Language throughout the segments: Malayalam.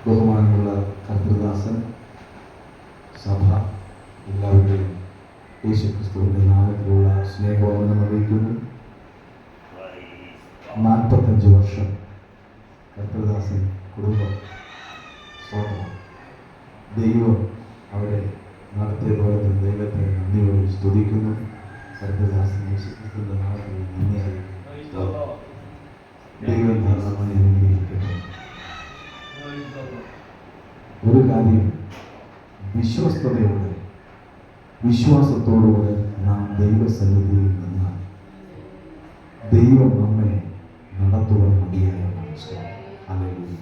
ബഹുമാനമുള്ള കർത്തൃദാസൻ, സഭ എല്ലാവരുടെയും യേശുക്രിസ്തുവിൻ്റെ നാമത്തിലുള്ള സ്നേഹവന്ദനം അറിയിക്കുന്നു. 45 വർഷം കർത്തൃദാസൻ കുടുംബം സ്വന്തം ദൈവം അവരെ നടത്തിയ പോലെ ദൈവത്തെ നന്ദിയോട് സ്തുതിക്കുന്നു. കർത്തൃദാസൻ യേശുക്രിസ്തുവിൻ്റെ നാമത്തിൽ നന്ദി അറിയിക്കുന്നു. ദൈവം ധാരാളമായി അനുഗ്രഹിക്കട്ടെ. ഒരു കാര്യം, വിശ്വസ്തയോടെ വിശ്വാസത്തോടുകൂടെ നാം ദൈവസന്നിധിയിൽ നിന്നാൽ ദൈവം നമ്മെ നടത്തുവാൻ മതിയായ മനസ്സിലാക്കും. ഹല്ലേലൂയ.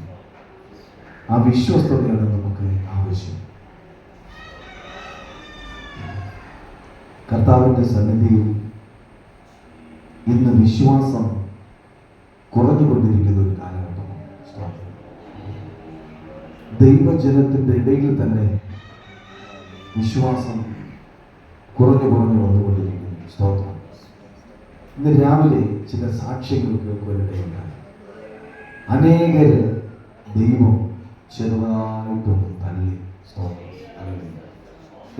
ആ വിശ്വസ്തതയാണ് നമുക്ക് ആവശ്യം. കർത്താവിൻ്റെ സന്നിധിയിൽ ഇന്ന് വിശ്വാസം കുറഞ്ഞുകൊണ്ടിരിക്കുന്ന ഒരു കാലഘട്ടമാണ്. ദൈവജനത്തിൻ്റെ ഇടയിൽ തന്നെ വിശ്വാസം കുറഞ്ഞു വന്നുകൊണ്ടിരിക്കുന്നു. സ്തോത്രം. ഇന്ന് രാവിലെ ചില സാക്ഷ്യങ്ങൾ കേൾക്കുവാനിടയുണ്ടായി. അനേകര് ദൈവം ചെറുതായിട്ടൊന്ന് തള്ളി. സ്തോത്രം.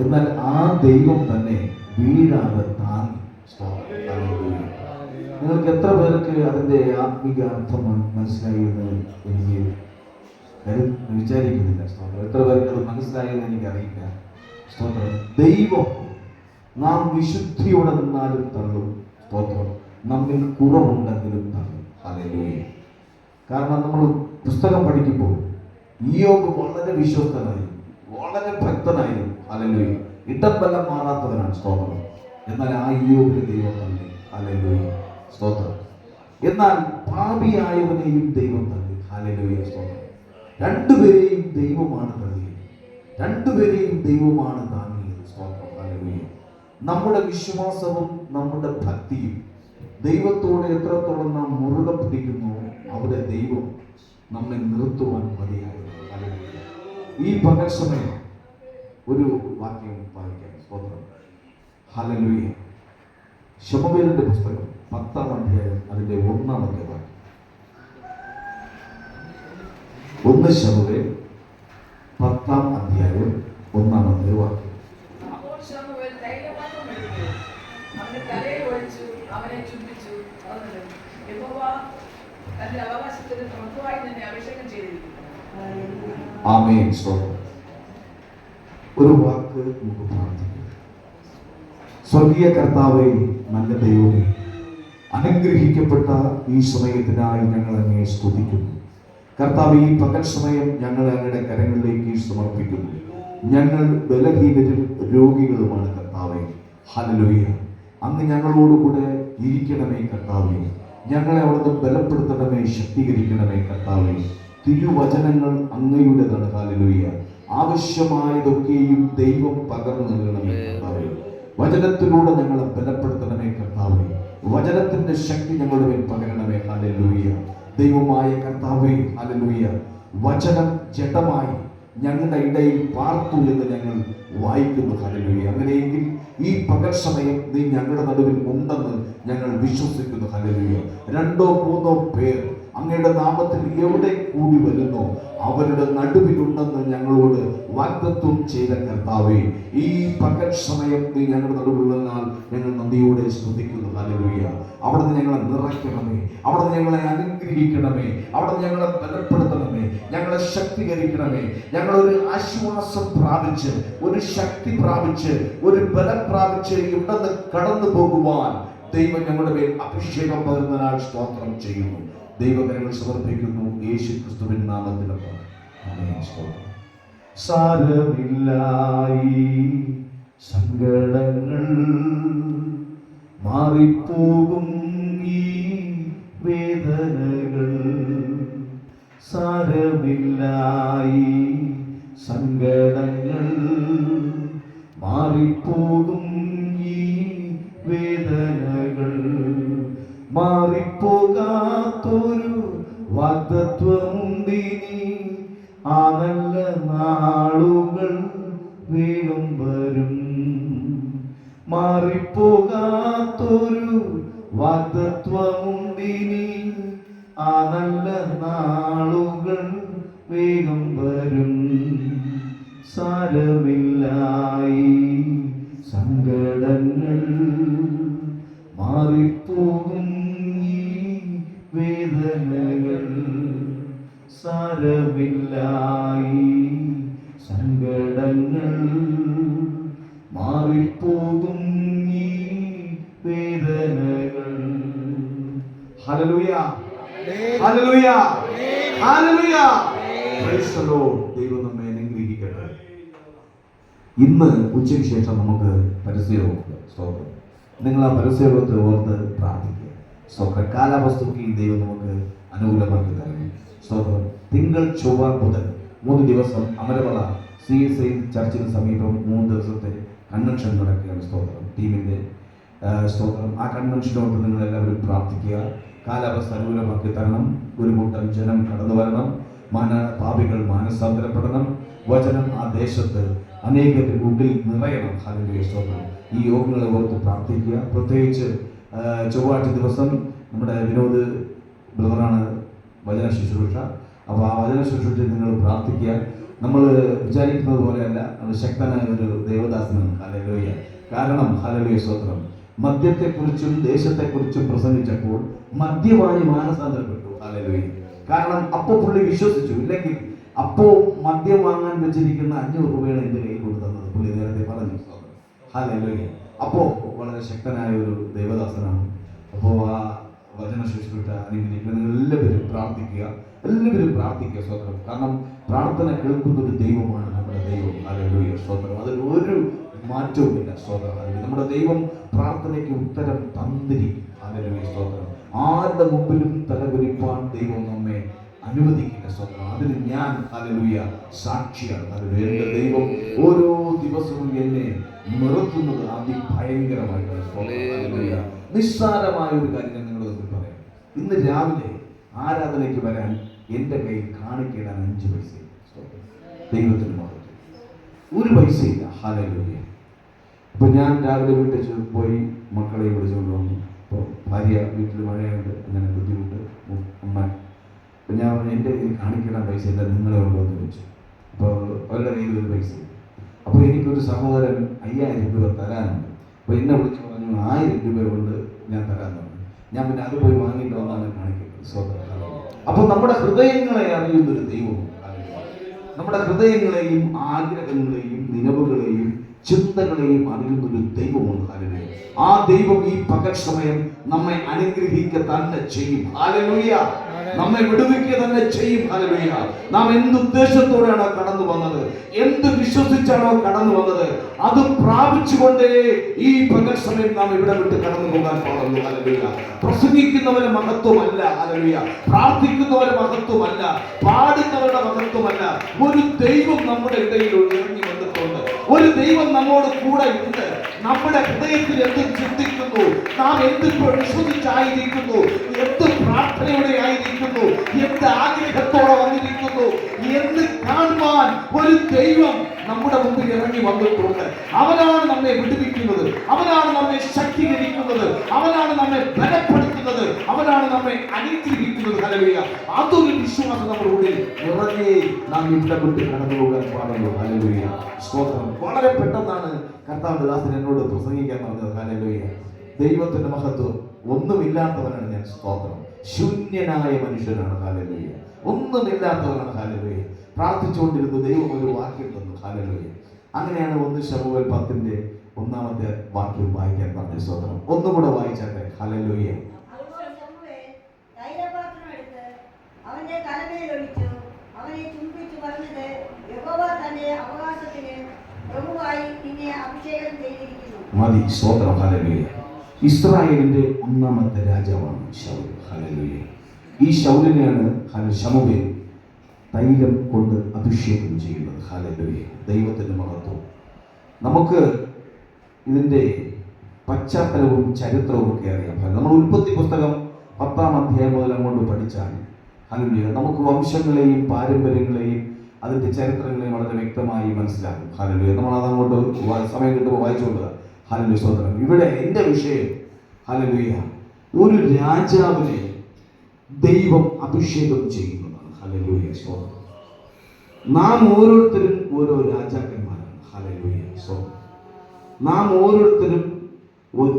എന്നാൽ ആ ദൈവം തന്നെ വീഴാതെ താങ്ങി. സ്തോത്രം. നിങ്ങൾക്ക് എത്ര പേർക്ക് അതിൻ്റെ ആത്മീക അർത്ഥം മനസ്സിലായി എന്ന് എനിക്ക് വിചാരിക്കുന്നില്ല. സ്തോത്രം. എത്ര പേർക്ക് അത് മനസ്സിലായെന്ന് എനിക്കറിയില്ല. സ്തോത്രം. ദൈവം നാം വിശുദ്ധിയോടെ നിന്നാലും തള്ളും. സ്തോത്രം. നമ്മിൽ കുറവുണ്ടെങ്കിലും തള്ളും. ഹല്ലേലൂയ. കാരണം നമ്മൾ പുസ്തകം പഠിക്കുമ്പോൾ ഇയ്യോബ് വളരെ വിശ്വസ്തനായിരുന്നു, വളരെ ഭക്തനായിരുന്നു. ഹല്ലേലൂയ. ഇടംബലം മാറാത്തവനാണ്. സ്തോത്രം. എന്നാൽ ആ ഇയ്യോബിനെ ദൈവം തള്ളി. ഹല്ലേലൂയ. സ്തോത്രം. എന്നാൽ പാപിയായവനെയും ദൈവം തള്ളി. ഹല്ലേലൂയ. സ്തോത്രം. രണ്ടുപേരെയും ദൈവമാണ് തള്ളിയത്, രണ്ടുപേരെയും ദൈവമാണ് താങ്ങിയത്. സ്തോത്രം. ഹല്ലേലൂയ. നമ്മുടെ വിശ്വാസവും നമ്മുടെ ഭക്തിയും ദൈവത്തോട് എത്രത്തോളം നാം മുറുകെ പിടിക്കുന്നു, അവിടെ ദൈവം നമ്മെ നിർത്തുവാൻ മതിയായത്. ഹല്ലേലൂയ. ഈ പകൽ സമയം ഒരു വാക്യം വായിക്കാം. സ്തോത്രം. ഹല്ലേലൂയ. ശമൂവേലിന്റെ പുസ്തകം 10-ാം അധ്യായം അതിന്റെ 1-ാമത്തെ വാക്യം. 1 ശമൂവേൽ 10-ാം അധ്യായം 1-ാമത്തെ വാക്യം. ആമേൻ. ഒരു വാക്ക് നമുക്ക് പ്രാർത്ഥിക്കാം. സ്വർഗീയ കർത്താവേ, നല്ല ദൈവമേ, അനുഗ്രഹിക്കപ്പെട്ട ഈ സമയത്തിനായി ഞങ്ങൾ അങ്ങേ സ്തുതിക്കുന്നു. കർത്താവ്, ഈ പകൽ സമയം ഞങ്ങൾ അങ്ങയുടെ കരങ്ങളിലേക്ക് സമർപ്പിക്കുന്നു. ഞങ്ങൾ ബലഹീനരും രോഗികളുമാണ് കർത്താവേ. ഹല്ലേലൂയ. അങ്ങ് ഞങ്ങളോടുകൂടെ ഇരിക്കണമേ കർത്താവേ. ഞങ്ങളെ അവിടുന്ന് ബലപ്പെടുത്തണമേ, ശക്തീകരിക്കണമേ കർത്താവേ. തിരുവചനങ്ങൾ അങ്ങയുടേതാണ്. ഹല്ലേലൂയ. ആവശ്യമായതൊക്കെയും ദൈവം പകർന്നു നൽകണമേ കർത്താവേ. വചനത്തിലൂടെ ഞങ്ങളെ ബലപ്പെടുത്തണമേ കർത്താവേ. വചനത്തിന്റെ ശക്തി ഞങ്ങളുടെ മേൽ പകരണമേ. ഹല്ലേലൂയ. ദൈവമായ കർത്താവേ, ഹല്ലേലൂയ. വചനം ജഡമായി ഞങ്ങളുടെ ഇടയിൽ പാർത്തു എന്ന് ഞങ്ങൾ വായിക്കുന്നു. ഹല്ലേലൂയ. അങ്ങനെയെങ്കിൽ ഈ പകൽ സമയം നീ ഞങ്ങളുടെ നടുവിൽ ഉണ്ടെന്ന് ഞങ്ങൾ വിശ്വസിക്കുന്നു. ഹല്ലേലൂയ. 2-3 പേർ അങ്ങയുടെ നാമത്തിൽ എവിടെ കൂടി വരുന്നോ അവരുടെ നടുവിലുണ്ടെന്ന് ഞങ്ങളോട് വാഗ്ദത്തം ചെയ്ത കർത്താവേ, ഈ പകൽ സമയം നീ ഞങ്ങളുടെ നടുവിലുള്ളതിനാൽ ഞങ്ങൾ നന്ദിയോടെ സ്തുതിക്കുന്നു. ഹല്ലേലൂയ. അവിടുന്ന് ഞങ്ങളെ നിറയ്ക്കണമേ, അവിടുന്ന് ഞങ്ങളെ അനുഗ്രഹിക്കണമേ, അവിടുന്ന് ഞങ്ങളെ ബലപ്പെടുത്തണമേ, ഞങ്ങളെ ശക്തീകരിക്കണമേ. ഞങ്ങളൊരു ആശ്വാസം പ്രാപിച്ച്, ഒരു ശക്തി പ്രാപിച്ച്, ഒരു ബലം പ്രാപിച്ച് ഇവിടുന്ന് കടന്നു പോകുവാൻ ദൈവം ഞങ്ങളുടെ മേൽ അഭിഷേകം പകർന്നതിനാൽ സ്തോത്രം ചെയ്യുന്നു. ദൈവകരങ്ങൾ സമർപ്പിക്കുന്നു യേശുക്രിസ്തുവിൻ നാമത്തിൽ. സാരമില്ലായി സങ്കടങ്ങൾ മാറിപ്പോകും ഈ വേദനകൾ. സാരമില്ലായി സങ്കടങ്ങൾ മാറിപ്പോകും ഈ വേദനകൾ. മാറിപ്പോകാത്തൊരു വാഗ്ദത്വമുണ്ടിനി, ആ നല്ല നാളുകൾ വേഗം വരും. മാറിപ്പോകാത്തൊരു വാഗ്ദത്വമുണ്ടിനി, ആ നല്ല നാളുകൾ വേഗം വേഗം വരും, സാരമില്ലായി സങ്കടങ്ങൾ മാറിപ്പോകും, ഈ വേദനകൾ സാരമില്ലായി സങ്കടങ്ങൾ മാറിപ്പോകും, ഈ വേദനകൾ. Hallelujah, hallelujah, hallelujah. Praise the Lord. ദൈവം നമ്മെ അനുഗ്രഹിക്കട്ടെ. ഇന്ന് ഉച്ചയ്ക്ക് ശേഷം നമുക്ക് പരസ്യയോഗമുണ്ട്. സ്തോത്രം. നിങ്ങൾ ആ പരസ്യയോഗത്തെ ഓർത്ത് പ്രാർത്ഥിക്കുക. സ്തോത്രം. കാലാവസ്ഥയ്ക്ക് ദൈവം നമുക്ക് അനുകൂലമാക്കി തരണം. സ്തോത്രം. തിങ്കൾ, ചൊവ്വ, ബുധൻ 3 ദിവസം അമരവള CSI ചർച്ചിന് സമീപം 3 ദിവസത്തെ കൺവെൻഷൻ നടക്കുകയാണ്. സ്തോത്രം. ടീമിൻ്റെ സ്തോത്രം. ആ കൺവെൻഷനോട് നിങ്ങൾ എല്ലാവരും പ്രാർത്ഥിക്കുക. കാലാവസ്ഥ അനുകൂലമാക്കി തരണം. ഒരു കൂട്ടം ജനം കടന്നു വരണം. പാപികൾ മാനസാന്തരപ്പെടണം. വചനം ആ ദേശത്ത് അനേകരുടെ ഉള്ളിൽ നിറയണം. ഹല്ലേലൂയ, സ്തോത്രം. ഈ യോഗങ്ങളെ ഓർത്ത് പ്രാർത്ഥിക്കുക. പ്രത്യേകിച്ച് ചൊവ്വാഴ്ച ദിവസം നമ്മുടെ വിനോദ് ബ്രദറാണ് വചന ശുശ്രൂഷ. അപ്പോൾ ആ വചന ശുശ്രൂഷ നിങ്ങൾ പ്രാർത്ഥിക്കുക. നമ്മൾ വിചാരിക്കുന്നത് പോലെയല്ല, അത് ശക്തനായ ഒരു ദേവദാസനാണ്. ഹല്ലേലൂയ. കാരണം ഹല്ലേലൂയ, സ്തോത്രം, മദ്യത്തെക്കുറിച്ചും ദേശത്തെക്കുറിച്ചും പ്രസംഗിച്ചപ്പോൾ മദ്യപാനി മാനസാന്തരപ്പെട്ടു. ഹല്ലേലൂയ. കാരണം അപ്പോൾ പുള്ളി വിശ്വസിച്ചു. ഇല്ലെങ്കിൽ അപ്പോൾ മദ്യം വാങ്ങാൻ വെച്ചിരിക്കുന്ന 500 രൂപയാണ് എൻ്റെ കയ്യിൽ കൊണ്ടു തന്നത്. പുള്ളി നേരത്തെ പറഞ്ഞു. ഹല്ലേലൂയ. അപ്പോൾ വളരെ ശക്തനായ ഒരു ദേവദാസനാണ്. അപ്പോൾ ആ വചന ശുശ്രൂഷ അനുഗ്രഹിക്കുക. നിങ്ങൾ എല്ലാവരും പ്രാർത്ഥിക്കുക, എല്ലാവരും പ്രാർത്ഥിക്കുക. സ്തോത്രം. കാരണം പ്രാർത്ഥന കേൾക്കുന്ന ഒരു ദൈവമാണ് നമ്മുടെ ദൈവം. ഹല്ലേലൂയ, സ്തോത്രം. അതിൽ ഒരു മാറ്റവുമില്ല. സ്തോത്രം. നമ്മുടെ ദൈവം പ്രാർത്ഥനയ്ക്ക് ഉത്തരം തന്നിരിക്കും. ഹല്ലേലൂയ, സ്തോത്രം. ആരുടെ മുമ്പിലും തലകുനിപ്പാൻ ദൈവം നമ്മെ അനുവദിക്കില്ല. സ്തോത്രം. അതിന് ഞാൻ ഹല്ലേലൂയ സാക്ഷിയാണ്. ഹല്ലേലൂയ. എൻ്റെ ദൈവം ഓരോ ദിവസവും എന്നെ നിർത്തുന്നത് അതിഭയങ്കരമായിട്ടാണ്. ഹല്ലേലൂയ. നിസ്സാരമായ ഒരു കാര്യം ഞാൻ നിങ്ങളോട് പറയാം. ഇന്ന് രാവിലെ ആരാധനയ്ക്ക് വരാൻ എൻ്റെ കയ്യിൽ കാണിക്കിടാൻ 5 പൈസയില്ല. ദൈവത്തിന് മഹത്വം. ഒരു പൈസയില്ല. ഹല്ലേലൂയ. അപ്പോൾ ഞാൻ രാവിലെ വീട്ടിൽ പോയി മക്കളെ വിളിച്ചുകൊണ്ട് വന്നു. അപ്പോൾ ഭാര്യ വീട്ടിൽ മഴയുണ്ട്, അങ്ങനെ ബുദ്ധിമുട്ട്, അമ്മ. അപ്പോൾ ഞാൻ എൻ്റെ കയ്യിൽ കാണിക്കിടാൻ പൈസ ഇല്ല, നിങ്ങളെ ഉണ്ടോ എന്ന് ചോദിച്ചു. അപ്പോൾ അവരുടെ കയ്യിൽ ഒരു പൈസ. അപ്പോൾ എനിക്കൊരു സഹോദരൻ 5000 രൂപ തരാനുണ്ട്. അപ്പോൾ എന്നെ വിളിച്ച് പറഞ്ഞു 1000 രൂപ കൊണ്ട് ഞാൻ തരാൻ പറഞ്ഞു. ഞാൻ പിന്നെ അത് പോയി വാങ്ങിയിട്ട് വന്നാണ് കാണിക്കുന്നത്. സ്വതന്ത്രം. അപ്പോൾ നമ്മുടെ ഹൃദയങ്ങളെ അറിയുന്നൊരു ദൈവവും, നമ്മുടെ ഹൃദയങ്ങളെയും ആഗ്രഹങ്ങളെയും നിലവുകളെയും ചിന്തകളെയും അറിയുന്നൊരു ദൈവമുണ്ട്. ഹല്ലേലൂയ. ആ ദൈവം ഈ പകൽ സമയം നമ്മെ അനുഗ്രഹിക്കുക തന്നെ ചെയ്യും. ഹല്ലേലൂയ. നമ്മെ വിടുവിക്കുക തന്നെ ചെയ്യും. ഹല്ലേലൂയ. നാം എന്തുദ്ദേശത്തോടെയാണോ കടന്നു വന്നത്, എന്ത് വിശ്വസിച്ചാണോ കടന്നു വന്നത്, അത് പ്രാപിച്ചുകൊണ്ടേ ഈ പകൽ സമയം നാം ഇവിടെ വിട്ട് കടന്നു പോകാൻ പാടുള്ളൂ. ഹല്ലേലൂയ. പ്രസംഗിക്കുന്നവരെ മഹത്വമല്ല. ഹല്ലേലൂയ. പ്രാർത്ഥിക്കുന്നവരെ മഹത്വമല്ല, പാടുന്നവരുടെ മഹത്വമല്ല. ഒരു ദൈവം നമ്മുടെ ഇടയിൽ ഇറങ്ങി വന്നിട്ടുണ്ട്. ഒരു ദൈവം നമ്മോട് കൂടെ ഉണ്ട്. നമ്മുടെ ഹൃദയത്തിൽ എന്ത് ചിന്തിക്കുന്നു, നാം എന്തിപ്പോൾ വിശ്വസിച്ചായിരിക്കുന്നു, എന്ത് പ്രാർത്ഥനയോടെ ആയിരിക്കുന്നു, എന്ത് ആഗ്രഹത്തോടെ വന്നിരിക്കുന്നു എന്ന് കാണുവാൻ ഒരു ദൈവം നമ്മുടെ മുമ്പിൽ ഇറങ്ങി വന്നിട്ടുണ്ട്. അവനാണ് നമ്മെ വിടുവിക്കുന്നത്, അവനാണ് നമ്മെ ശക്തീകരിക്കുന്നത്, അവനാണ് നമ്മെ ബലപ്പെടുത്തുന്നത്, അവനാണ് നമ്മെ അനുഗ്രഹിക്കുന്നത്. ഹല്ലേലൂയ. അതൊരു വിശ്വാസം നമ്മുടെ ഉള്ളിൽ നിറഞ്ഞേ നാം ഇവിടെ വിട്ട് കടന്നു പോകാൻ പാടുള്ളൂ. ഹല്ലേലൂയ, സ്തോത്രം. വളരെ പെട്ടെന്നാണ് കർത്താവിന്റെ ദാസൻ എന്നോട് പ്രസംഗിക്കാൻ പറഞ്ഞത്. ഹല്ലേലൂയ. ദൈവത്തിന്റെ മഹത്വം. ഒന്നുമില്ലാത്തവനാണ് ഞാൻ. സ്തോത്രം. ശൂന്യനായ മനുഷ്യനാണ്. ഹല്ലേലൂയ. ഒന്നുമില്ലാത്തവനാണ്. ഹല്ലേലൂയ. പ്രാർത്ഥിച്ചുകൊണ്ടിരുന്നു. ദൈവം ഒരു വാക്യം തന്നു. ഹല്ലേലൂയ. അങ്ങനെയാണ് 1 ശമൂവേൽ 10-ന്റെ 1-ാമത്തെ വാക്യം വായിക്കാൻ പറഞ്ഞു. സ്തോത്രം. ഒന്നുകൂടെ വായിച്ചാട്ടെ. ഹല്ലേലൂയ. മതി. സ്തോത്രം. ഹല്ലേലൂയ. ഇസ്രായേലിന്റെ 1-ാമത്തെ രാജാവാണ് ശൗൽ. ഹല്ലേലൂയ. ഈ ശൗലിനെയാണ് ശമൂവേൽ തൈലം കൊണ്ട് അഭിഷേകം ചെയ്യുന്നത്. ഹല്ലേലൂയ. ദൈവത്തിന്റെ മഹത്വം. നമുക്ക് ഇതിന്റെ പശ്ചാത്തലവും ചരിത്രവും ഒക്കെ അറിയാം. നമ്മൾ ഉൽപ്പത്തി പുസ്തകം 10-ാം അധ്യായം മുതൽ അങ്ങോട്ട് പഠിച്ചാൽ ഹല്ലേലൂയ നമുക്ക് വംശങ്ങളെയും പാരമ്പര്യങ്ങളെയും അതിന്റെ ചരിത്രങ്ങളെയും വളരെ വ്യക്തമായി മനസ്സിലാക്കും. ഹല്ലേലൂയ. നമ്മൾ അതങ്ങോട്ട് സമയം കിട്ടുമ്പോൾ വായിച്ചുകൊള്ളുക. ഹല്ലേലൂയ, സ്തോത്രം. ഇവിടെ എൻ്റെ വിഷയം ഹല്ലേലൂയ ഒരു രാജാവിനെ ദൈവം അഭിഷേകം ചെയ്യുന്നതാണ്. ഹല്ലേലൂയ, സ്തോത്രം. നാം ഓരോരുത്തരും ഓരോ രാജാക്കന്മാരാണ്. ഹല്ലേലൂയ. നാം ഓരോരുത്തരും ഒരു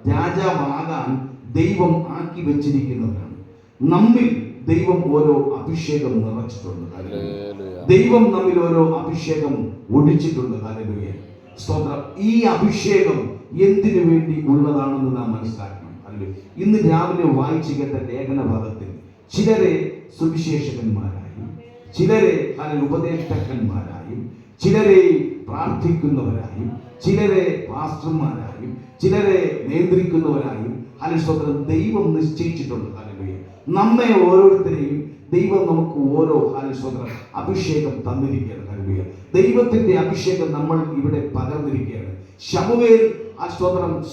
രാജാവാകാൻ ദൈവം ആക്കി വെച്ചിരിക്കുന്നവരാണ്. നമ്മിൽ ദൈവം ഓരോ അഭിഷേകം നിറച്ചിട്ടുണ്ട്. ദൈവം നമ്മിൽ ഓരോ അഭിഷേകം ഒഴിച്ചിട്ടുണ്ട്. ഹല്ലേലൂയ. സ്തോത്രം. ഈ അഭിഷേകം എന്തിനു വേണ്ടി ഉള്ളതാണെന്ന് നാം മനസ്സിലാക്കണം. അല്ലേ? ഇന്ന് രാവിലെ വായിച്ചു കേട്ട ലേഖന ഭാഗത്തിൽ ചിലരെ സുവിശേഷകന്മാരായും, ചിലരെ ഉപദേഷ്ടാക്കന്മാരായും, ചിലരെ പ്രാർത്ഥിക്കുന്നവരായും, ചിലരെ പാസ്റ്റർമാരായും, ചിലരെ നിയന്ത്രിക്കുന്നവരായും ഹല്ലേലൂയ ദൈവം നിശ്ചയിച്ചിട്ടുണ്ട്. ഹല്ലേലൂയ. നമ്മെ ഓരോരുത്തരെയും ദൈവം നമുക്ക് ഓരോ ഹല്ലേലൂയ അഭിഷേകം തന്നിരിക്കുകയാണ്. ഹല്ലേലൂയ. ദൈവത്തിന്റെ അഭിഷേകം നമ്മൾ ഇവിടെ പകർന്നിരിക്കുകയാണ്.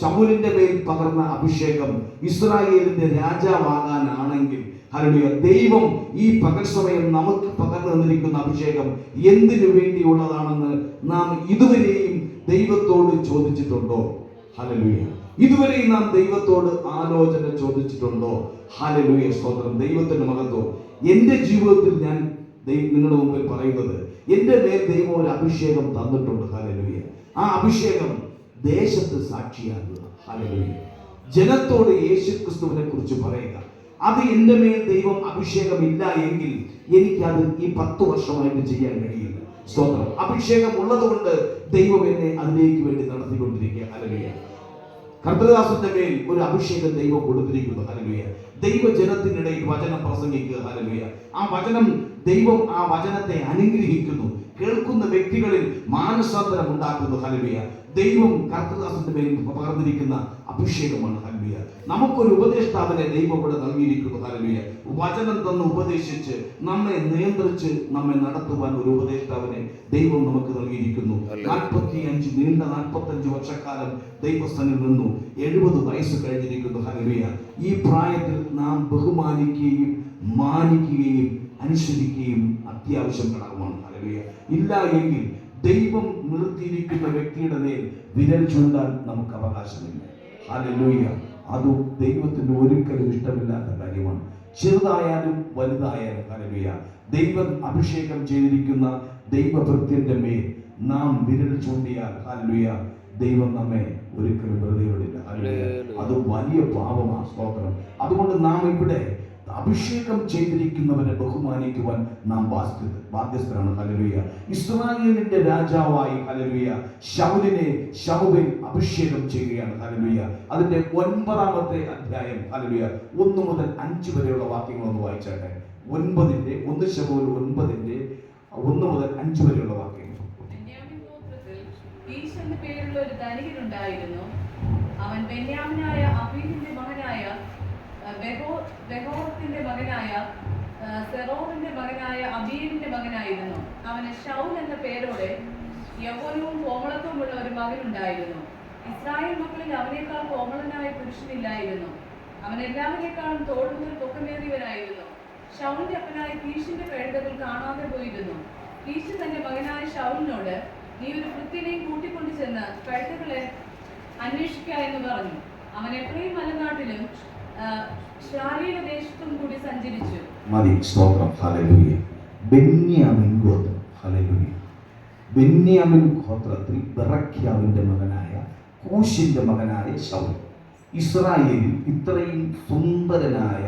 ശമൂലിന്റെ മേൽ പകർന്ന അഭിഷേകം ഇസ്രായേലിന്റെ രാജാവാകാനാണെങ്കിൽ ഹല്ലേലൂയ ദൈവം ഈ പകൽ സമയം നമുക്ക് പകർന്നു തന്നിരിക്കുന്ന അഭിഷേകം എന്തിനു വേണ്ടിയുള്ളതാണെന്ന് നാം ഇതുവരെയും ദൈവത്തോട് ചോദിച്ചിട്ടുണ്ടോ? ഹല്ലേലൂയ. ഇതുവരെയും നാം ദൈവത്തോട് ആലോചന ചോദിച്ചിട്ടുണ്ടോ? ഹല്ലേലൂയ. സ്തോത്രം. ദൈവത്തിന്റെ മഹത്വം. എൻ്റെ ജീവിതത്തിൽ ഞാൻ നിങ്ങളുടെ മുമ്പിൽ പറയുന്നത്, എൻ്റെ മേൽ ദൈവം ഒരു അഭിഷേകം തന്നിട്ടുണ്ട്. ഹല്ലേലൂയ. ആ അഭിഷേകം ദേശത്ത് സാക്ഷിയാകുക. ഹല്ലേലൂയ. ജനത്തോട് യേശുക്രിസ്തുവിനെ കുറിച്ച് പറയുക. അത് എൻ്റെ മേൽ ദൈവം അഭിഷേകം ഇല്ല എങ്കിൽ എനിക്കത് ഈ 10 വർഷമായിട്ട് ചെയ്യാൻ കഴിയില്ല. സ്തോത്രം. അഭിഷേകം ഉള്ളതുകൊണ്ട് ദൈവം എന്നെ അതിലേക്ക് വേണ്ടി നടത്തിക്കൊണ്ടിരിക്കുക. ഹല്ലേലൂയ. കർത്തൃദാസന്റെ മേൽ ഒരു അഭിഷേകം ദൈവം കൊടുത്തിരിക്കുന്നു. ഹല്ലേലൂയ. ദൈവജനത്തിനിടയിൽ വചനം പ്രസംഗിക്കുക. ഹല്ലേലൂയ. ആ വചനം ദൈവം ആ വചനത്തെ അനുഗ്രഹിക്കുന്നു. കേൾക്കുന്ന വ്യക്തികളിൽ മാനസാന്തരം ഉണ്ടാക്കുന്നു. ഹല്ലേലൂയ. ദൈവം കർത്തൃദാസന്റെ മേൽ പകർന്നിരിക്കുന്ന അഭിഷേകമാണ്. ഹല്ലേലൂയ. നമുക്കൊരു ഉപദേഷ്ടാവിനെ ദൈവം ഇവിടെ നൽകിയിരിക്കുന്നു. ഹല്ലേലൂയ. വചനം തന്ന് ഉപദേശിച്ച് നമ്മെ നിയന്ത്രിച്ച് നമ്മെ നടത്തുവാൻ ഒരു ഉപദേഷ്ടാവിനെ ദൈവം നമുക്ക് നൽകിയിരിക്കുന്നു. 45 വർഷക്കാലം ദൈവസ്ഥനിൽ നിന്നു 70 വയസ്സ് കഴിഞ്ഞിരിക്കുന്നു. ഹല്ലേലൂയ. ഈ പ്രായത്തിൽ നാം ബഹുമാനിക്കുകയും മാനിക്കുകയും അനുസരിക്കുകയും അത്യാവശ്യം ഘടകമാണ്. ഹല്ലേലൂയ. ഇല്ല എങ്കിൽ ദൈവം നിർത്തിയിരിക്കുന്ന വ്യക്തിയുടെ മേൽ വിരൽ ചൂണ്ടാൻ നമുക്ക് അവകാശമില്ല. ഹല്ലേലൂയ. അത് ദൈവത്തിന് ഒരിക്കലും ഇഷ്ടമില്ലാത്ത കാര്യമാണ്. ചെറുതായാലും വലുതായാലും. ഹല്ലേലൂയ. ദൈവം അഭിഷേകം ചെയ്തിരിക്കുന്ന ദൈവഭൃത്യന്റെ മേൽ നാം വിരൽ ചൂണ്ടിയാൽ ഹല്ലേലൂയ ദൈവം നമ്മെ ഒരിക്കലും വെറുതെ വിടില്ല. ഹല്ലേലൂയ. അത് വലിയ പാപമാണ്. സ്തോത്രം. അതുകൊണ്ട് നാം ഇവിടെ അഭിഷേകം ചെയ്തിരിക്കുന്നവരെ ബഹുമാനിക്കുവാൻ നാം ബാധ്യസ്ഥരാണ്. ഹല്ലേലൂയ. ഇസ്രായേലിന്റെ രാജാവായി ഹല്ലേലൂയ ശമൂവേൽ അഭിഷേകം ചെയ്യുകയാണ്. ഹല്ലേലൂയ. അതിന്റെ 9-ാമത്തെ അധ്യായം ഹല്ലേലൂയ 1 മുതൽ 5 വരെയുള്ള വാക്യങ്ങൾ ഒന്ന് വായിച്ചാട്ടെ. 1 ശമൂവേൽ 9 1 മുതൽ 5 വരെയുള്ള വാക്യങ്ങൾ. പേരുള്ള ഒരു ധനികനുണ്ടായിരുന്നു. അവൻ ബെന്യാമിനായ അബീദിന്റെ മകനായ ബെഹോത്തിന്റെ മകനായ സെറോറിന്റെ മകനായ അബീരിന്റെ മകനായിരുന്നു. അവന് ശൗൽ എന്ന പേരോടെ യൗവനവും കോമളത്വമുള്ള ഒരു മകനുണ്ടായിരുന്നു. ഇസ്രായേൽ മക്കളിൽ അവനേക്കാൾ കോമളനായ പുരുഷനില്ലായിരുന്നു. അവൻ എല്ലാവരേക്കാളും തോൾ മുതൽ പൊക്കമേറിയവനായിരുന്നു. ശൗലിന്റെ അപ്പനായ കീശിന്റെ കഴുതകൾ കാണാതെ പോയിരുന്നു. കീശ് തന്റെ മകനായ ശൗലിനോട്, നീ ഒരു ഭൃത്യനെയും കൂട്ടിക്കൊണ്ടു ചെന്ന് കഴുതകളെ അന്വേഷിക്ക എന്ന് പറഞ്ഞു. അവൻ എഫ്രയീം മലനാട്ടിലും ദേശത്തും കൂടി സഞ്ചരിച്ചു. മതി. സ്തോത്രം. ഹല്ലേലൂയ. ബെന്യാമിൻ ഗോത്രം. ഹല്ലേലൂയ. ബെന്യാമിൻ ഗോത്രത്തിൽ ബെറഖ്യാവിന്റെ മകനായ കൂശിന്റെ മകനായ ശൗൽ. ഇസ്രായേലിൽ ഇത്രയും സുന്ദരനായ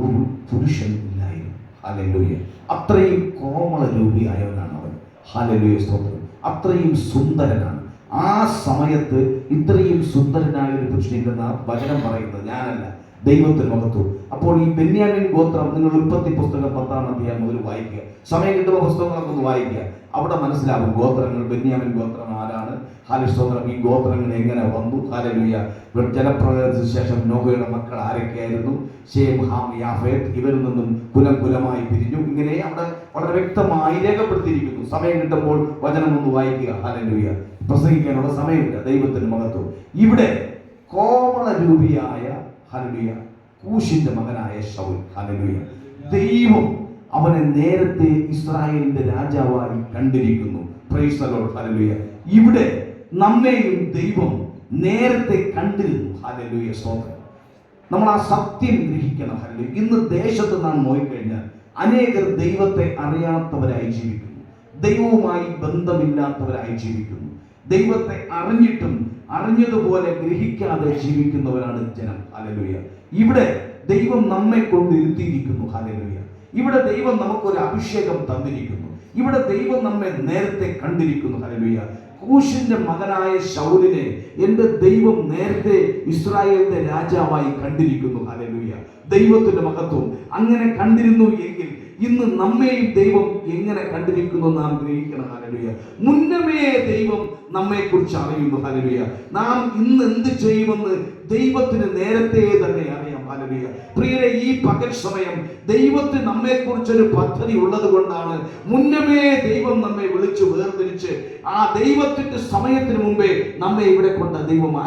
ഒരു പുരുഷൻ ഇല്ലായിരുന്നു. ഹല്ലേലൂയ. അത്രയും കോമള രൂപിയായവനാണ് അവൻ. ഹല്ലേലൂയ. സ്തോത്രം. അത്രയും സുന്ദരനാണ്. ആ സമയത്ത് ഇത്രയും സുന്ദരനായ ഒരു പുരുഷനില്ലെന്ന വചനം പറയുന്നത് ഞാനല്ല, ദൈവത്തിന് മഹത്വം. അപ്പോൾ ഈ ബെന്യാമിൻ ഗോത്രം നിങ്ങൾ ഉൽപ്പത്തി പുസ്തകം 10-ാം അധ്യായം മുതൽ വായിക്കുക. സമയം കിട്ടുന്ന പുസ്തകങ്ങളൊക്കെ ഒന്ന് വായിക്കുക. അവിടെ മനസ്സിലാവും ഗോത്രങ്ങൾ. ബെന്യാമിൻ ഗോത്രം ആരാണ്? ഹല്ലേലൂയ. ഈ ഗോത്രങ്ങൾ എങ്ങനെ വന്നു? ഹല്ലേലൂയ. ജലപ്രളയത്തിന് ശേഷം നോഹയുടെ മക്കൾ ആരൊക്കെയായിരുന്നു? Shem, Ham, യാഫേത്ത്. ഇവരിൽ നിന്നും കുലമായി പിരിഞ്ഞു. ഇങ്ങനെ അവിടെ വളരെ വ്യക്തമായി രേഖപ്പെടുത്തിയിരിക്കുന്നു. സമയം കിട്ടുമ്പോൾ വചനം ഒന്ന് വായിക്കുക. ഹല്ലേലൂയ. പ്രസംഗിക്കാനുള്ള സമയമില്ല. ദൈവത്തിന് മഹത്വം. ഇവിടെ കോമള രൂപിയായ ഹല്ലേലൂയ കൂശിന്റെ മകനായ ശൗൽ. ഹല്ലേലൂയ. ദൈവം അവനെ നേരത്തെ ഇസ്രായേലിന്റെ രാജാവായി കണ്ടിരിക്കുന്നു. Praise the Lord. ഹല്ലേലൂയ. ഇവിടെ നമ്മെയും ദൈവം നേരത്തെ കണ്ടിരുന്നു. ഹല്ലേലൂയ. സ്തോത്രം. നമ്മൾ ആ സത്യം ഗ്രഹിക്കണം. ഹല്ലേലൂയ. ഇന്ന് ദേശത്ത് നാം നോക്കിക്കഴിഞ്ഞാൽ അനേകർ ദൈവത്തെ അറിയാത്തവരായി ജീവിക്കുന്നു, ദൈവവുമായി ബന്ധമില്ലാത്തവരായി ജീവിക്കുന്നു. ദൈവത്തെ അറിഞ്ഞിട്ടും അറിഞ്ഞതുപോലെ ഗ്രഹിക്കാതെ ജീവിക്കുന്നവരാണ് ജനം. ഹല്ലേലൂയ. ഇവിടെ ദൈവം നമ്മെ കൊണ്ടിരുത്തിയിരിക്കുന്നു. ഹല്ലേലൂയ. ഇവിടെ ദൈവം നമുക്കൊരു അഭിഷേകം തന്നിരിക്കുന്നു. ഇവിടെ ദൈവം നമ്മെ നേരത്തെ കണ്ടിരിക്കുന്നു. ഹല്ലേലൂയ. കൂശിന്റെ മകനായ ശൗലിനെ എൻ്റെ ദൈവം നേരത്തെ ഇസ്രായേലിന്റെ രാജാവായി കണ്ടിരിക്കുന്നു. ഹല്ലേലൂയ. ദൈവത്തിന്റെ മഹത്വം. അങ്ങനെ കണ്ടിരുന്നു എങ്കിൽ ഇന്ന് നമ്മെയും ദൈവം എങ്ങനെ കണ്ടിരിക്കുന്നു നാം ഗ്രഹിക്കണം. ഹല്ലേലൂയ. മുന്നമേ ദൈവം നമ്മെ കുറിച്ച് അറിയുന്നു. ഹല്ലേലൂയ. നാം ഇന്ന് എന്ത് ചെയ്യുമെന്ന് ദൈവത്തിന് നേരത്തെ തന്നെ അറിയാം. ഹല്ലേലൂയ. പ്രിയരെ, ഈ പകൽ സമയം ദൈവത്തിന് നമ്മെ കുറിച്ചൊരു പദ്ധതി ഉള്ളത് കൊണ്ടാണ് മുന്നമേ ദൈവം നമ്മെ വിളിച്ചു വേർതിരിച്ച് ആ ദൈവത്തിന്റെ സമയത്തിന് മുമ്പേ നമ്മെ ഇവിടെ കൊണ്ട് ദൈവം